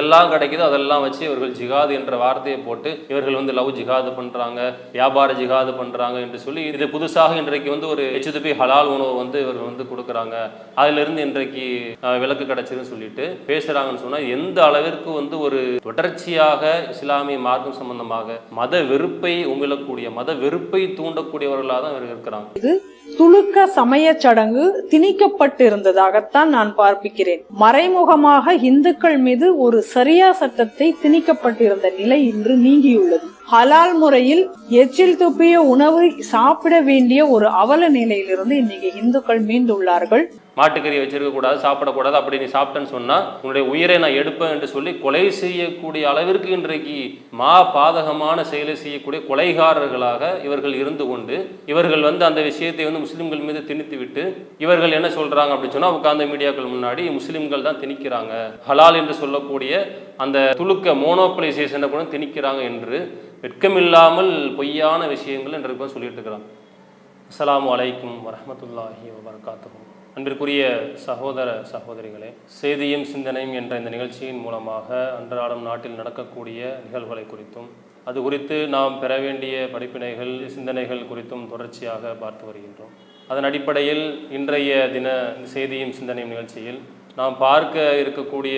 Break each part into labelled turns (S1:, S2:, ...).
S1: எதெல்லாம் கிடைக்குதோ அதெல்லாம் வச்சு இவர்கள் ஜிஹாது என்ற வார்த்தையை போட்டு இவர்கள் வந்து லவ் ஜிஹாது பண்ணுறாங்க, வியாபார ஜிஹாது பண்ணுறாங்க என்று சொல்லி இது புதுசாக இன்றைக்கு வந்து ஒரு எச்துபி ஹலால் உணவு வந்து இவர்கள் வந்து கொடுக்குறாங்க, அதிலிருந்து இன்றைக்கு விலக்கு கிடைச்சதுன்னு சொல்லிட்டு பேசுகிறாங்கன்னு சொன்னால் எந்த அளவிற்கு வந்து ஒரு தொடர்ச்சியாக இஸ்லாமிய மார்க்கம் சம்பந்தமாக மத வெறுப்பை உமிழக்கூடிய, மத வெறுப்பை தூண்டக்கூடியவர்களாக தான் இவர்கள் இருக்கிறாங்க.
S2: இது துலுக்க சமய சடங்கு திணிக்கப்பட்டிருந்ததாகத்தான் நான் பார்ப்பிக்கிறேன். மறைமுகமாக இந்துக்கள் மீது ஒரு சரியா சட்டத்தை திணிக்கப்பட்டிருந்த நிலை இன்று நீங்கியுள்ளது. ஹலால் முறையில் எச்சில் துப்பிய உணவு சாப்பிட வேண்டிய ஒரு அவல நிலையிலிருந்து இன்னைக்கு இந்துக்கள் மீண்டுள்ளார்கள்.
S1: மாட்டுக்கறி வச்சிருக்க கூடாது, சாப்பிடக்கூடாது, அப்படி நீ சாப்பிட்டேன்னு சொன்னா உன்னுடைய உயிரை நான் எடுப்பேன் என்று சொல்லி கொலை செய்யக்கூடிய அளவிற்கு இன்றைக்கு பாதகமான செயலை செய்யக்கூடிய கொலைகாரர்களாக இவர்கள் இருந்து கொண்டு இவர்கள் வந்து அந்த விஷயத்தை வந்து முஸ்லிம்கள் மீது திணித்து விட்டு இவர்கள் என்ன சொல்றாங்க அப்படின்னு சொன்னா உட்கார்ந்த மீடியாக்கள் முன்னாடி முஸ்லிம்கள் தான் திணிக்கிறாங்க, ஹலால் என்று சொல்லக்கூடிய அந்த துலுக்க மோனோபலைசேஷனை கூட திணிக்கிறாங்க என்று வெட்கமில்லாமல் பொய்யான விஷயங்கள் என்று சொல்லிட்டு இருக்கிறாங்க. அஸ்ஸலாமு அலைக்கும் வரஹ்மத்துல்லாஹி வபரகாத்துஹு. அன்பிற்குரிய சகோதர சகோதரிகளே, செய்தியும் சிந்தனையும் என்ற இந்த நிகழ்ச்சியின் மூலமாக அன்றாடம் நாட்டில் நடக்கக்கூடிய நிகழ்வுகளை குறித்தும் அது குறித்து நாம் பெற வேண்டிய படிப்பினைகள் சிந்தனைகள் குறித்தும் தொடர்ச்சியாக பார்த்து வருகின்றோம். அதன் அடிப்படையில் இன்றைய தின செய்தியும் சிந்தனையும் நிகழ்ச்சியில் நாம் பார்க்க இருக்கக்கூடிய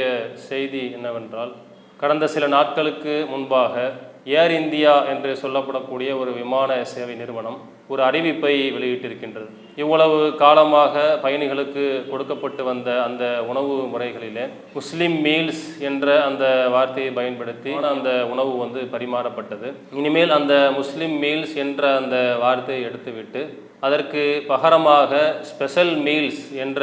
S1: செய்தி என்னவென்றால், கடந்த சில நாட்களுக்கு முன்பாக ஏர் இந்தியா என்று சொல்லப்படக்கூடிய ஒரு விமான சேவை நிறுவனம் ஒரு அறிவிப்பை வெளியிட்டிருக்கின்றது. இவ்வளவு காலமாக பயணிகளுக்கு கொடுக்கப்பட்டு வந்த அந்த உணவு முறைகளிலே முஸ்லிம் மீல்ஸ் என்ற அந்த வார்த்தையை பயன்படுத்தி அந்த உணவு வந்து பரிமாறப்பட்டது. இனிமேல் அந்த முஸ்லிம் மீல்ஸ் என்ற அந்த வார்த்தையை எடுத்துவிட்டு அதற்கு பகரமாக ஸ்பெஷல் மீல்ஸ் என்ற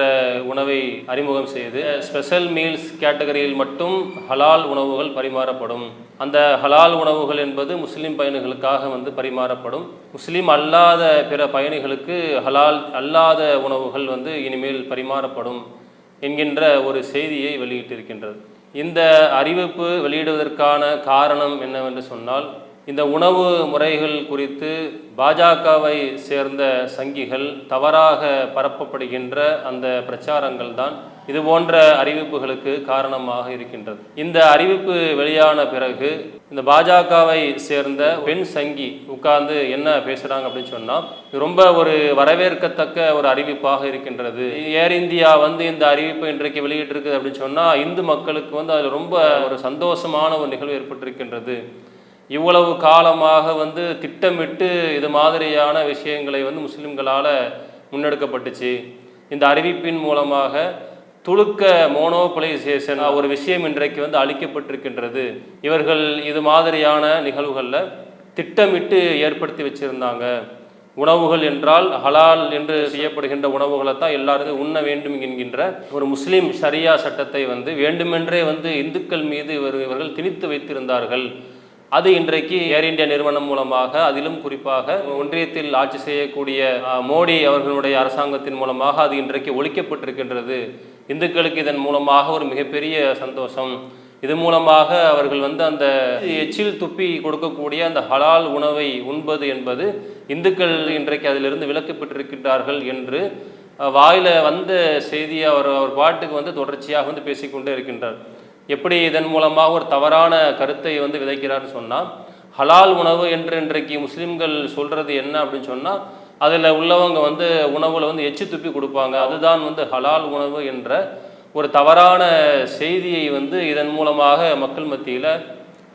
S1: உணவை அறிமுகம் செய்து ஸ்பெஷல் மீல்ஸ் கேட்டகரியில் மட்டும் ஹலால் உணவுகள் பரிமாறப்படும். அந்த ஹலால் உணவுகள் என்பது முஸ்லிம் பயணிகளுக்காக வந்து பரிமாறப்படும். முஸ்லிம் அல்லாத பிற பயணிகளுக்கு ஹலால் அல்லாத உணவுகள் வந்து இனிமேல் பரிமாறப்படும் என்கின்ற ஒரு செய்தியை வெளியிட்டிருக்கின்றது. இந்த அறிவிப்பு வெளியிடுவதற்கான காரணம் என்னவென்று சொன்னால், இந்த உணவு முறைகள் குறித்து பாஜகவை சேர்ந்த சங்கிகள் தவறாக பரப்பப்படுகின்ற அந்த பிரச்சாரங்கள் தான் இது போன்ற அறிவிப்புகளுக்கு காரணமாக இருக்கின்றது. இந்த அறிவிப்பு வெளியான பிறகு இந்த பாஜகவை சேர்ந்த பெண் சங்கி உட்கார்ந்து என்ன பேசுகிறாங்க அப்படின்னு சொன்னால், ரொம்ப ஒரு வரவேற்கத்தக்க ஒரு அறிவிப்பாக இருக்கின்றது. ஏர் இந்தியா வந்து இந்த அறிவிப்பை இன்றைக்கு வெளியிட்டிருக்குது அப்படின்னு சொன்னால் இந்து மக்களுக்கு வந்து அதில் ரொம்ப ஒரு சந்தோஷமான ஒரு நிகழ்வு ஏற்பட்டிருக்கின்றது. இவ்வளவு காலமாக வந்து திட்டமிட்டு இது மாதிரியான விஷயங்களை வந்து முஸ்லிம்களால் முன்னெடுக்கப்பட்டுச்சு. இந்த அறிவிப்பின் மூலமாக துலுக்க மோனோபலைசேஷன் ஒரு விஷயம் இன்றைக்கு வந்து அளிக்கப்பட்டிருக்கின்றது. இவர்கள் இது மாதிரியான நிகழ்வுகளில் திட்டமிட்டு ஏற்படுத்தி வச்சிருந்தாங்க. உணவுகள் என்றால் ஹலால் என்று செய்யப்படுகின்ற உணவுகளை தான் எல்லாரும் உண்ண வேண்டும் என்கின்ற ஒரு முஸ்லீம் ஷரியா சட்டத்தை வந்து வேண்டுமென்றே வந்து இந்துக்கள் மீது இவர்கள் திணித்து வைத்திருந்தார்கள். அது இன்றைக்கு ஏர் இந்தியா நிறுவனம் மூலமாக, அதிலும் குறிப்பாக ஒன்றியத்தில் ஆட்சி செய்யக்கூடிய மோடி அவர்களுடைய அரசாங்கத்தின் மூலமாக அது இன்றைக்கு ஒழிக்கப்பட்டிருக்கின்றது. இந்துக்களுக்கு இதன் மூலமாக ஒரு மிகப்பெரிய சந்தோஷம். இது மூலமாக அவர்கள் வந்து அந்த எச்சில் துப்பி கொடுக்கக்கூடிய அந்த ஹலால் உணவை உண்பது என்பது இந்துக்கள் இன்றைக்கு அதிலிருந்து விலக்கப்பட்டிருக்கின்றார்கள் என்று வாயில வந்த செய்தியை அவர் பாட்டுக்கு வந்து தொடர்ச்சியாக வந்து பேசிக்கொண்டே இருக்கின்றார். எப்படி இதன் மூலமாக ஒரு தவறான கருத்தை வந்து விதைக்கிறார்னு சொன்னால், ஹலால் உணவு என்று இன்றைக்கு முஸ்லீம்கள் சொல்கிறது என்ன அப்படின்னு சொன்னால், அதில் உள்ளவங்க வந்து உணவில் வந்து எச்சி துப்பி கொடுப்பாங்க, அதுதான் வந்து ஹலால் உணவு என்ற ஒரு தவறான செய்தியை வந்து இதன் மூலமாக மக்கள் மத்தியில்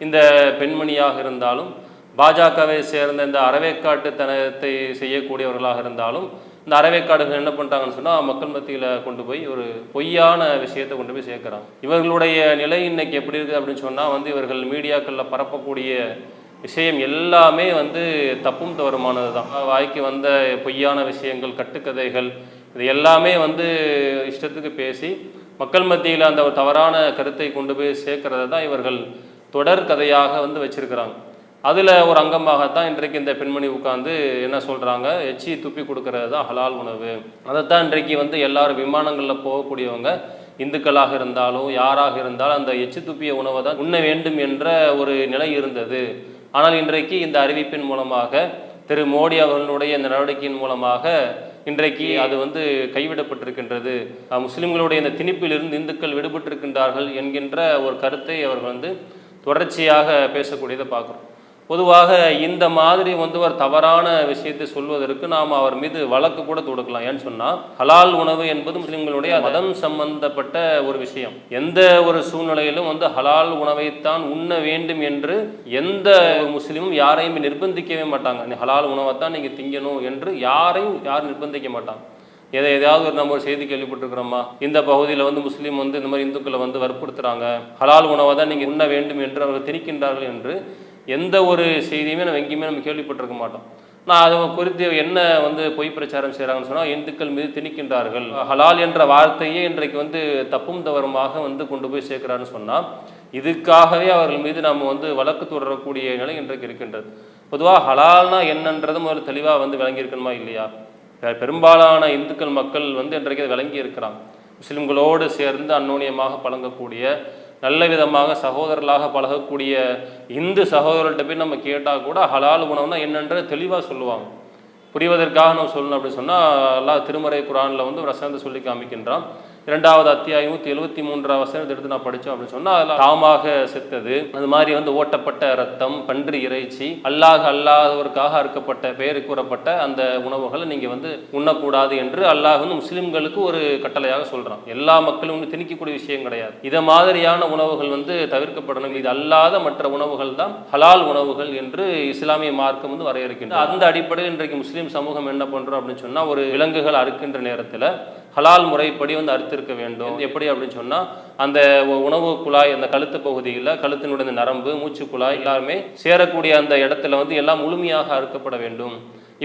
S1: இந்த பெண்மணியாக இருந்தாலும் பாஜகவை சேர்ந்த இந்த அறவேக்காட்டுத்தனத்தை செய்யக்கூடியவர்களாக இருந்தாலும் இந்த அறவேக்காடுகள் என்ன பண்ணிட்டாங்கன்னு சொன்னால் மக்கள் மத்தியில் கொண்டு போய் ஒரு பொய்யான விஷயத்தை கொண்டு போய் சேர்க்குறாங்க. இவர்களுடைய நிலை இன்னைக்கு எப்படி இருக்குது அப்படின்னு சொன்னால் வந்து இவர்கள் மீடியாக்களில் பரப்பக்கூடிய விஷயம் எல்லாமே வந்து தப்பும் தவறுமானது தான். வாய்க்கு வந்த பொய்யான விஷயங்கள், கட்டுக்கதைகள், இது எல்லாமே வந்து இஷ்டத்துக்கு பேசி மக்கள் மத்தியில் அந்த தவறான கருத்தை கொண்டு போய் சேர்க்கறத தான் இவர்கள் தொடர் கதையாக வந்து வச்சிருக்கிறாங்க. அதில் ஒரு அங்கமாகத்தான் இன்றைக்கு இந்த பெண்மணி உட்கார்ந்து என்ன சொல்கிறாங்க, எச்சி துப்பி கொடுக்கறது தான் ஹலால் உணவு. அதைத்தான் இன்றைக்கு வந்து எல்லாரும் விமானங்களில் போகக்கூடியவங்க இந்துக்களாக இருந்தாலும் யாராக இருந்தாலும் அந்த எச்சி துப்பிய உணவை தான் உண்ண வேண்டும் என்ற ஒரு நிலை இருந்தது. ஆனால் இன்றைக்கு இந்த அறிவிப்பின் மூலமாக திரு மோடி அவர்களுடைய இந்த நடவடிக்கையின் மூலமாக இன்றைக்கு அது வந்து கைவிடப்பட்டிருக்கின்றது, முஸ்லிம்களுடைய இந்த திணிப்பிலிருந்து இந்துக்கள் விடுபட்டிருக்கின்றார்கள் என்கின்ற ஒரு கருத்தை அவர்கள் வந்து தொடர்ச்சியாக பேசக்கூடியதை பார்க்குறோம். பொதுவாக இந்த மாதிரி வந்து ஒரு தவறான விஷயத்தை சொல்வதற்கு நாம் அவர் மீது வழக்கு கூட தொடுக்கலாம். ஏன்னு சொன்னால், ஹலால் உணவு என்பது முஸ்லிம்களுடைய மதம் சம்பந்தப்பட்ட ஒரு விஷயம். எந்த ஒரு சூழ்நிலையிலும் வந்து ஹலால் உணவைத்தான் உண்ண வேண்டும் என்று எந்த முஸ்லீமும் யாரையும் நிர்பந்திக்கவே மாட்டாங்க. ஹலால் உணவைத்தான் நீங்கள் திங்கணும் என்று யாரும் நிர்பந்திக்க மாட்டாங்க. எதையாவது நம்ம ஒரு செய்தி கேள்விப்பட்டிருக்கிறோமா, இந்த பகுதியில் வந்து முஸ்லீம் வந்து இந்த மாதிரி இந்துக்களை வந்து வற்புறுத்துறாங்க, ஹலால் உணவை தான் நீங்கள் உண்ண வேண்டும் என்று அவர்கள் திணிக்கின்றார்கள் என்று எந்த ஒரு செய்தியுமே நம்ம எங்கேயுமே நம்ம கேள்விப்பட்டிருக்க மாட்டோம். நான் அது குறித்து என்ன வந்து பொய் பிரச்சாரம் செய்கிறாங்கன்னு சொன்னால், இந்துக்கள் மீது திணிக்கின்றார்கள், ஹலால் என்ற வார்த்தையே இன்றைக்கு வந்து தப்பும் தவறுமாக வந்து கொண்டு போய் சேர்க்கிறாருன்னு சொன்னால், இதுக்காகவே அவர்கள் மீது நாம் வந்து வழக்கு தொடரக்கூடிய நிலை இன்றைக்கு இருக்கின்றது. பொதுவாக ஹலால்னா என்னன்றது முதல்ல தெளிவாக வந்து விளங்கியிருக்கணுமா இல்லையா? பெரும்பாலான இந்துக்கள் மக்கள் வந்து இன்றைக்கு விளங்கி இருக்கிறாங்க. முஸ்லிம்களோடு சேர்ந்து அந்நோனியமாக பழங்கக்கூடிய, நல்ல விதமாக சகோதரர்களாக பழகக்கூடிய இந்து சகோதரர்கள்ட்ட போய் நம்ம கேட்டால் கூட ஹலால் உணவுனா என்னன்றது தெளிவாக சொல்லுவாங்க. புரிவதற்காக நம்ம சொல்லணும் அப்படின்னு சொன்னால், அல்லாஹ் திருமறை குரானில் வந்து ஒரு வசனத்தை சொல்லி காமிக்கின்றான். 2வது அத்தியாயம் 173 வசனத்தை எடுத்து நான் படித்தோம் அப்படின்னு சொன்னால், அதில் தாமாக செத்தது, அது மாதிரி வந்து ஓட்டப்பட்ட ரத்தம், பன்றி இறைச்சி, அல்லாதவருக்காக அறுக்கப்பட்ட பெயர் கூறப்பட்ட அந்த உணவுகளை நீங்கள் வந்து உண்ணக்கூடாது என்று அல்லாஹ் வந்து முஸ்லிம்களுக்கு ஒரு கட்டளையாக சொல்கிறான். எல்லா மக்களும் வந்து திணிக்கக்கூடிய விஷயம் கிடையாது. இதை மாதிரியான உணவுகள் வந்து தவிர்க்கப்படணும். இது அல்லாத மற்ற உணவுகள் தான் ஹலால் உணவுகள் என்று இஸ்லாமிய மார்க்கம் வந்து வரையறுக்கின்றது. அந்த அடிப்படையில் இன்றைக்கு முஸ்லீம் சமூகம் என்ன பண்ணுறோம் அப்படின்னு சொன்னால், ஒரு விலங்குகள் அறுக்கின்ற நேரத்தில் ஹலால் முறைப்படி வந்து அறுத்திருக்க வேண்டும். எப்படி அப்படின்னு சொன்னால், அந்த உணவு குழாய், அந்த கழுத்து பகுதியில் கழுத்தினுடைய நரம்பு, மூச்சு குழாய் எல்லாருமே சேரக்கூடிய அந்த இடத்துல வந்து எல்லாம் முழுமையாக அறுக்கப்பட வேண்டும்.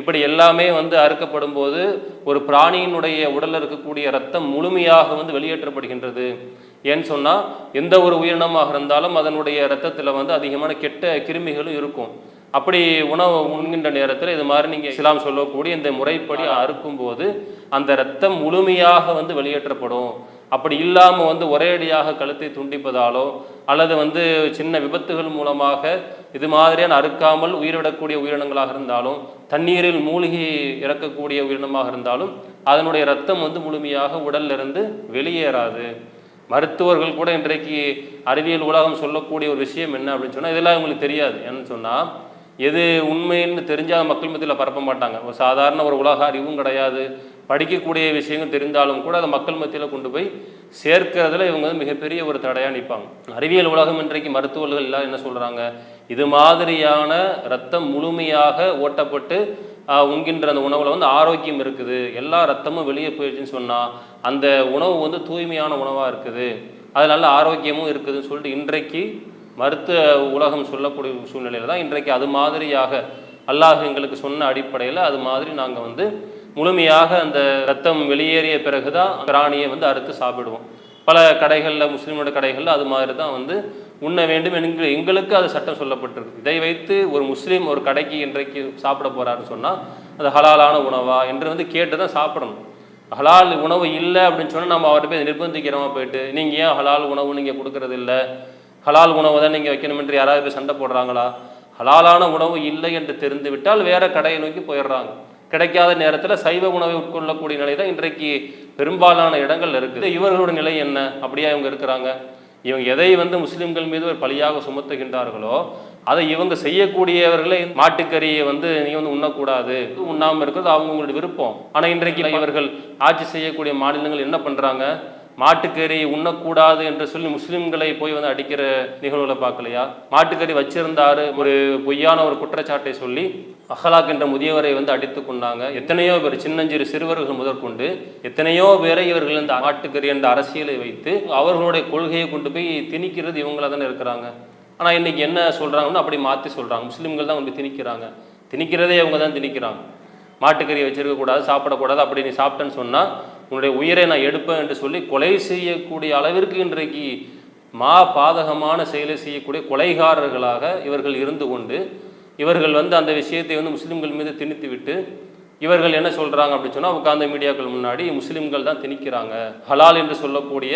S1: இப்படி எல்லாமே வந்து அறுக்கப்படும் போது ஒரு பிராணியினுடைய உடலில் இருக்கக்கூடிய ரத்தம் முழுமையாக வந்து வெளியேற்றப்படுகின்றது. ஏன்னு சொன்னால், எந்த ஒரு உயிரினமாக இருந்தாலும் அதனுடைய ரத்தத்தில் வந்து அதிகமான கெட்ட கிருமிகளும் இருக்கும். அப்படி உணவு உண்கின்ற நேரத்தில் இது மாதிரி நீங்கள் இஸ்லாம் சொல்லக்கூடிய இந்த முறைப்படி அறுக்கும்போது அந்த ரத்தம் முழுமையாக வந்து வெளியேற்றப்படும். அப்படி இல்லாமல் வந்து ஒரேடியாக கழுத்தை துண்டிப்பதாலோ அல்லது வந்து சின்ன விபத்துகள் மூலமாக இது மாதிரியான அறுக்காமல் உயிரிடக்கூடிய உயிரினங்களாக இருந்தாலும், தண்ணீரில் மூழ்கி இறக்கக்கூடிய உயிரினமாக இருந்தாலும் அதனுடைய ரத்தம் வந்து முழுமையாக உடல்ல இருந்து வெளியேறாது. மருத்துவர்கள் கூட இன்றைக்கு அறிவியல் உலகம் சொல்லக்கூடிய ஒரு விஷயம் என்ன அப்படின்னு சொன்னால், இதெல்லாம் உங்களுக்கு தெரியாது. என்னன்னு சொன்னால், எது உண்மைன்னு தெரிஞ்சால் மக்கள் மத்தியில் பரப்ப மாட்டாங்க. ஒரு சாதாரண ஒரு உலக அறிவும் கிடையாது, படிக்கக்கூடிய விஷயங்கள் தெரிந்தாலும் கூட அதை மக்கள் மத்தியில் கொண்டு போய் சேர்க்கிறதுல இவங்க வந்து மிகப்பெரிய ஒரு தடையாக நிற்பாங்க. அறிவியல் உலகம் இன்றைக்கு மருத்துவர்கள் எல்லாம் என்ன சொல்கிறாங்க, இது மாதிரியான ரத்தம் முழுமையாக ஓட்டப்பட்டு உண்கின்ற அந்த உணவில் வந்து ஆரோக்கியம் இருக்குது, எல்லா ரத்தமும் வெளியே போயிடுச்சுன்னு சொன்னால் அந்த உணவு வந்து தூய்மையான உணவாக இருக்குது, அது நல்ல ஆரோக்கியமும் இருக்குதுன்னு சொல்லிட்டு இன்றைக்கு மருத்துவ உலகம் சொல்லக்கூடிய சூழ்நிலையில் தான் இன்றைக்கு அது மாதிரியாக அல்லாஹ் எங்களுக்கு சொன்ன அடிப்படையில் அது மாதிரி நாங்கள் வந்து முழுமையாக அந்த ரத்தம் வெளியேறிய பிறகு தான் பிராணியை வந்து அறுத்து சாப்பிடுவோம். பல கடைகளில், முஸ்லீமோட கடைகளில் அது மாதிரி தான் வந்து உண்ண வேண்டும் எங்களுக்கு அது சட்டம் சொல்லப்பட்டிருக்கு. இதை வைத்து ஒரு முஸ்லீம் ஒரு கடைக்கு இன்றைக்கு சாப்பிட போகிறாருன்னு சொன்னால் அது ஹலாலான உணவா என்று வந்து கேட்டு தான் சாப்பிடணும். ஹலால் உணவு இல்லை அப்படின்னு சொன்னால் நம்ம அவர்கிட்ட போய் நிர்பந்திக்கிறோமா போயிட்டு, நீங்கள் ஏன் ஹலால் உணவு நீங்கள் கொடுக்கறது இல்லை, ஹலால் உணவு தான் நீங்கள் வைக்கணும் என்று யாராவது சண்டை போடுறாங்களா? ஹலாலான உணவு இல்லை என்று தெரிந்து விட்டால் வேற கடையை நோக்கி போயிடுறாங்க. கிடைக்காத நேரத்தில் சைவ உணவை உட்கொள்ளக்கூடிய நிலை தான் இன்றைக்கு பெரும்பாலான இடங்கள் இருக்குது. இவர்களோட நிலை என்ன? அப்படியா இவங்க இருக்கிறாங்க? இவங்க எதை வந்து முஸ்லிம்கள் மீது ஒரு பழியாக சுமத்துகின்றார்களோ அதை இவங்க செய்யக்கூடியவர்களே, மாட்டுக்கறியை வந்து நீங்கள் வந்து உண்ணக்கூடாது, உண்ணாமல் இருக்கிறது அவங்களுடைய விருப்பம். ஆனால் இன்றைக்கு இவர்கள் ஆட்சி செய்யக்கூடிய மாநிலங்கள் என்ன பண்ணுறாங்க, மாட்டுக்கறி உண்ணக்கூடாது என்று சொல்லி முஸ்லிம்களை போய் வந்து அடிக்கிற நிகழ்வுகளை பார்க்கலையா? மாட்டுக்கறி வச்சிருந்தாரு ஒரு பொய்யான ஒரு குற்றச்சாட்டை சொல்லி அஹ்லாக் என்ற முதியவரை வந்து அடித்து கொண்டாங்க. எத்தனையோ பேர், சின்னஞ்சிறு சிறுவர்கள் முதற்கொண்டு எத்தனையோ பேரை இவர்கள் இந்த மாட்டுக்கறி என்ற அரசியலை வைத்து அவர்களுடைய கொள்கையை கொண்டு போய் திணிக்கிறது இவங்கள தானே இருக்கிறாங்க. ஆனால் இன்னைக்கு என்ன சொல்றாங்கன்னா அப்படி மாற்றி சொல்றாங்க, முஸ்லிம்கள் தான் வந்து திணிக்கிறதே இவங்க தான் திணிக்கிறாங்க. மாட்டுக்கறியை வச்சிருக்கக்கூடாது, சாப்பிடக்கூடாது, அப்படி நீ சாப்பிட்டேன்னு சொன்னால் உன்னுடைய உயிரை நான் எடுப்பேன் என்று சொல்லி கொலை செய்யக்கூடிய அளவிற்கு இன்றைக்கு பாதகமான செயலை செய்யக்கூடிய கொலைகாரர்களாக இவர்கள் இருந்து கொண்டு இவர்கள் வந்து அந்த விஷயத்தை வந்து முஸ்லிம்கள் மீது திணித்து விட்டு இவர்கள் என்ன சொல்கிறாங்க அப்படின்னு சொன்னால், உட்கார்ந்த மீடியாக்கள் முன்னாடி முஸ்லிம்கள் தான் திணிக்கிறாங்க, ஹலால் என்று சொல்லக்கூடிய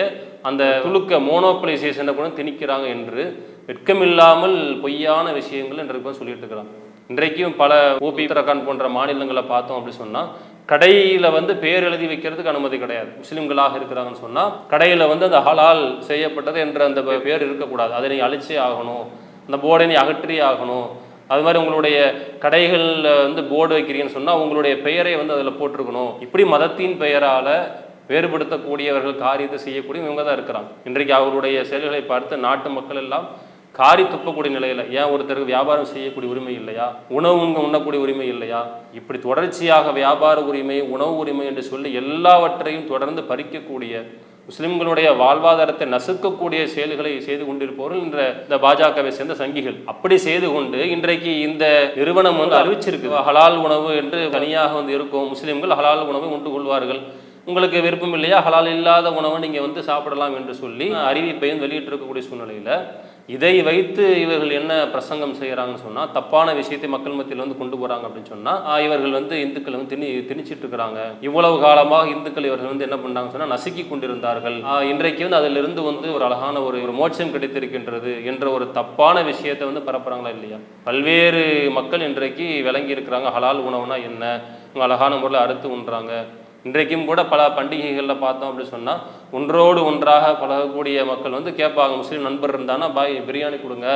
S1: அந்த துலுக்க மோனோபலைசேஷனை கூட திணிக்கிறாங்க என்று வெட்கமில்லாமல் பொய்யான விஷயங்கள் இன்றைக்கு சொல்லிட்டு இருக்கிறாங்க. இன்றைக்கும் பல ஊபி, உத்தரகாண்ட் போன்ற மாநிலங்களை பார்த்தோம் அப்படின்னு சொன்னால் கடையில் வந்து பேர் எழுதி வைக்கிறதுக்கு அனுமதி கிடையாது. முஸ்லீம்களாக இருக்கிறாங்கன்னு சொன்னால் கடையில் வந்து அந்த ஹலால் செய்யப்பட்டது என்ற அந்த பேர் இருக்கக்கூடாது. அதை நீ அழிச்சே ஆகணும், அந்த போர்டை நீ அகற்றியே ஆகணும். அது மாதிரி உங்களுடைய கடைகளில் வந்து போர்டு வைக்கிறீங்கன்னு சொன்னால் உங்களுடைய பெயரை வந்து அதில் போட்டிருக்கணும். இப்படி மதத்தின் பெயரால் வேறுபடுத்தக்கூடியவர்கள் காரியத்தை செய்யக்கூடிய இவங்க தான் இருக்கிறாங்க. இன்றைக்கு அவருடைய செயல்களை பார்த்து நாட்டு மக்கள் எல்லாம் காரி துப்பக்கூடிய நிலையில், ஏன் ஒருத்தருக்கு வியாபாரம் செய்யக்கூடிய உரிமை இல்லையா, உணவு உண்ணக்கூடிய உரிமை இல்லையா, இப்படி தொடர்ச்சியாக வியாபார உரிமை, உணவு உரிமை என்று சொல்லி எல்லாவற்றையும் தொடர்ந்து பறிக்கக்கூடிய முஸ்லிம்களுடைய வாழ்வாதாரத்தை நசுக்கக்கூடிய செயல்களை செய்து கொண்டிருப்பவர்கள் இந்த பாஜகவை சேர்ந்த சங்கிகள். அப்படி செய்து கொண்டு இன்றைக்கு இந்த நிறுவனம் வந்து அறிவிச்சிருக்கு, ஹலால் உணவு என்று தனியாக வந்து இருக்கும், முஸ்லிம்கள் ஹலால் உணவை உண்டு கொள்வார்கள், உங்களுக்கு விருப்பம் இல்லையா ஹலால் இல்லாத உணவை நீங்கள் வந்து சாப்பிடலாம் என்று சொல்லி அறிவிப்பையும் வெளியிட்டிருக்கக்கூடிய சூழ்நிலையில் இதை வைத்து இவர்கள் என்ன பிரசங்கம் செய்கிறாங்கன்னு சொன்னால், தப்பான விஷயத்தை மக்கள் மத்தியில் வந்து கொண்டு போகிறாங்க அப்படின்னு சொன்னால், இவர்கள் வந்து இந்துக்களை வந்து திணிச்சிட்டு இருக்கிறாங்க. இவ்வளவு காலமாக இந்துக்கள் இவர்கள் வந்து என்ன பண்ணாங்கன்னு சொன்னால் நசுக்கி கொண்டிருந்தார்கள். இன்றைக்கு வந்து அதிலிருந்து வந்து ஒரு அழகான ஒரு மோட்சம் கிடைத்திருக்கின்றது என்ற ஒரு தப்பான விஷயத்தை வந்து பரப்புறாங்களா இல்லையா? பல்வேறு மக்கள் இன்றைக்கு விளங்கி இருக்கிறாங்க, ஹலால் உணவுனா என்ன, அழகான முறையில் அறுத்து உண்றாங்க. இன்றைக்கும் கூட பல பண்டிகைகளில் பார்த்தோம் அப்படின்னு சொன்னால் ஒன்றோடு ஒன்றாக பழகக்கூடிய மக்கள் வந்து கேட்பாங்க, முஸ்லீம் நண்பர் இருந்தானா பாய் பிரியாணி கொடுங்க,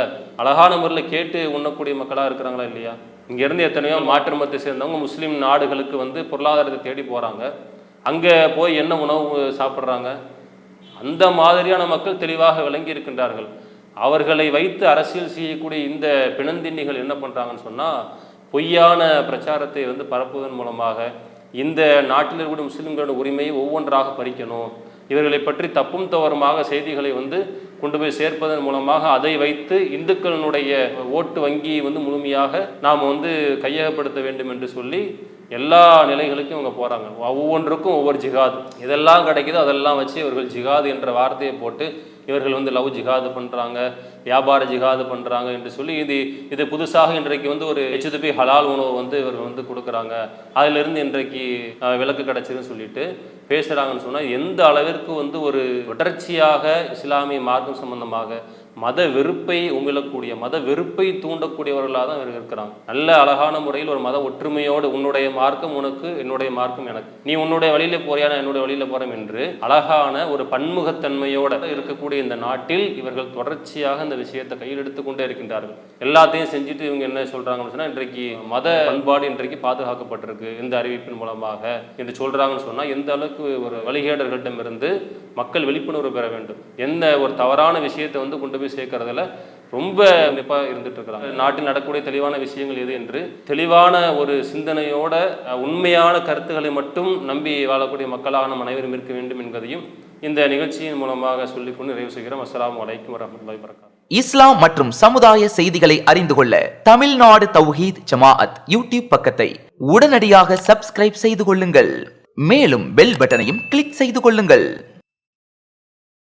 S1: அழகான முறையில் கேட்டு உண்ணக்கூடிய மக்களாக இருக்கிறாங்களா இல்லையா? இங்கேருந்து எத்தனையோ மாற்று மதத்தை சேர்ந்தவங்க முஸ்லீம் நாடுகளுக்கு வந்து பொருளாதாரத்தை தேடி போகிறாங்க, அங்கே போய் என்ன உணவு சாப்பிட்றாங்க, அந்த மாதிரியான மக்கள் தெளிவாக விளங்கி இருக்கின்றார்கள். அவர்களை வைத்து அரசியல் செய்யக்கூடிய இந்த பிணந்தின்னிகள் என்ன பண்ணுறாங்கன்னு சொன்னால், பொய்யான பிரச்சாரத்தை வந்து பரப்புவதன் மூலமாக இந்த நாட்டில் இருக்கக்கூடிய முஸ்லிம்களோட உரிமையை ஒவ்வொன்றாக பறிக்கணும், இவர்களை பற்றி தப்பும் தவறுமாக செய்திகளை வந்து கொண்டு போய் சேர்ப்பதன் மூலமாக அதை வைத்து இந்துக்களினுடைய ஓட்டு வங்கி வந்து முழுமையாக நாம் வந்து கையகப்படுத்த வேண்டும் என்று சொல்லி எல்லா நிலைகளுக்கும் இவங்க போகிறாங்க. ஒவ்வொன்றுக்கும் ஒவ்வொரு ஜிகாது, இதெல்லாம் கிடைக்குதோ அதெல்லாம் வச்சு இவர்கள் ஜிகாது என்ற வார்த்தையை போட்டு இவர்கள் வந்து லவ் ஜிகாது பண்ணுறாங்க, வியாபார ஜிகாது பண்ணுறாங்க என்று சொல்லி இது புதுசாக இன்றைக்கு வந்து ஒரு HDP ஹலால் உணவு வந்து இவர்கள் வந்து கொடுக்குறாங்க, அதிலிருந்து இன்றைக்கு விலக்கு கிடைச்சதுன்னு சொல்லிட்டு பேசுகிறாங்கன்னு சொன்னால், எந்த அளவிற்கு வந்து ஒரு தொடர்ச்சியாக இஸ்லாமிய மார்க்கம் சம்பந்தமாக மத வெறுப்பை உமிழக்கூடிய, மத வெறுப்பை தூண்டக்கூடியவர்களாக தான் இவர்கள் இருக்கிறாங்க. நல்ல அழகான முறையில் ஒரு மத ஒற்றுமையோடு, உன்னுடைய மார்க்கம் உனக்கு, என்னுடைய மார்க்கம் எனக்கு, நீ உன்னுடைய வழியில போறியா நான் என்னுடைய வழியில போறேன் என்று அழகான ஒரு பன்முகத்தன்மையோடு இருக்கக்கூடிய இந்த நாட்டில் இவர்கள் தொடர்ச்சியாக இந்த விஷயத்தை கையில் எடுத்துக்கொண்டே இருக்கின்றார்கள். எல்லாத்தையும் செஞ்சுட்டு இவங்க என்ன சொல்றாங்கன்னு சொன்னா, இன்றைக்கு மத பண்பாடு இன்றைக்கு பாதுகாக்கப்பட்டிருக்கு இந்த அறிவிப்பின் மூலமாக என்று சொல்றாங்கன்னு சொன்னா, எந்த அளவுக்கு ஒரு வழிகேடர்களிடமிருந்து மக்கள் விழிப்புணர்வு பெற வேண்டும், என்ன ஒரு தவறான விஷயத்தை வந்து கொண்டு போய் சேர்க்கறதுல ரொம்ப நிப்பாக இருந்துட்டு இருக்கிறாங்க. நாட்டில் நடக்கக்கூடிய தெளிவான விஷயங்கள் எது என்று தெளிவான ஒரு சிந்தனையோட உண்மையான கருத்துக்களை மட்டும் நம்பி வாழக்கூடிய மக்களாக நம் அனைவரும் இருக்க வேண்டும் என்பதையும் இந்த நிகழ்ச்சியின் மூலமாக சொல்லிக்கொண்டு நிறைவு செய்கிறோம். அஸ்ஸலாமு அலைக்கும் வரஹ்மத்துல்லாஹி வபரகாத்துஹு.
S3: இஸ்லாம் மற்றும் சமுதாய செய்திகளை அறிந்து கொள்ள தமிழ்நாடு தௌஹீத் ஜமாஅத் யூடியூப் பக்கத்தை உடனடியாக சப்ஸ்கிரைப் செய்து கொள்ளுங்கள். மேலும் பெல் பட்டனையும் கிளிக் செய்து கொள்ளுங்கள்.